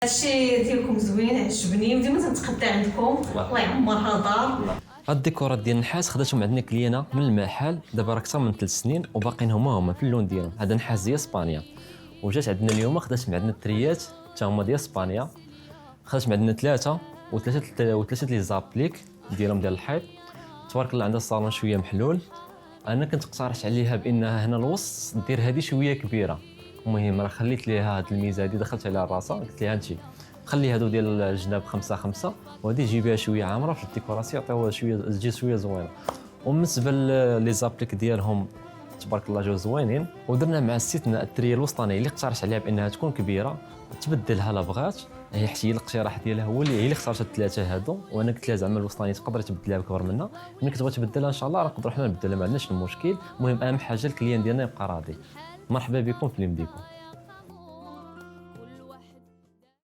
هادشي ديالكم زوين، عجبني وديما تنتقدى عندكم. الله يعمرها دار. هاد الديكورات ديال النحاس خداتهم عندنا كلينا من المحل دابا راه اكثر من 3 سنين وباقيين هما في اللون ديالهم. هذا نحاس ديال اسبانيا، وجات عندنا اليوم خدات من عندنا التريات حتى هما ديال اسبانيا. خدات من عندنا ثلاثه لي زابليك ديالهم ديال الحيط. تبارك الله عندها الصالون شويه محلول. انا كنت اقترحت عليها بانها هنا الوسط دير هذه شويه كبيره. المهم راه خليت ليها هاد الميزه هادي، دخلت عليها راسها قلت لها انت خلي هادو ديال الجناب 5 وهادي جيبيها شويه عامره في الديكوراسيون عطيوها شويه تجي شويه زوينه. وبالنسبه لي زابليك ديالهم تبارك الله جاو زوينين. ودرنا مع الستنا التريه الوسطانيه اللي اقترحت عليها بانها تكون كبيره تبدلها لا بغات هي، حتى الاقتراح ديالها هو اللي هي اللي اختارت الثلاثه هادو. وانا قلت لها زعما الوسطانيه تقدري تبدلها بكبر منها، ملي كتبغي تبدلها ان شاء الله راه نقدروا حنا نبدلها، ما عندناش المشكل. المهم اهم حاجه الكليان ديالنا يبقى راضي. مرحبا بكم في ليمديكو.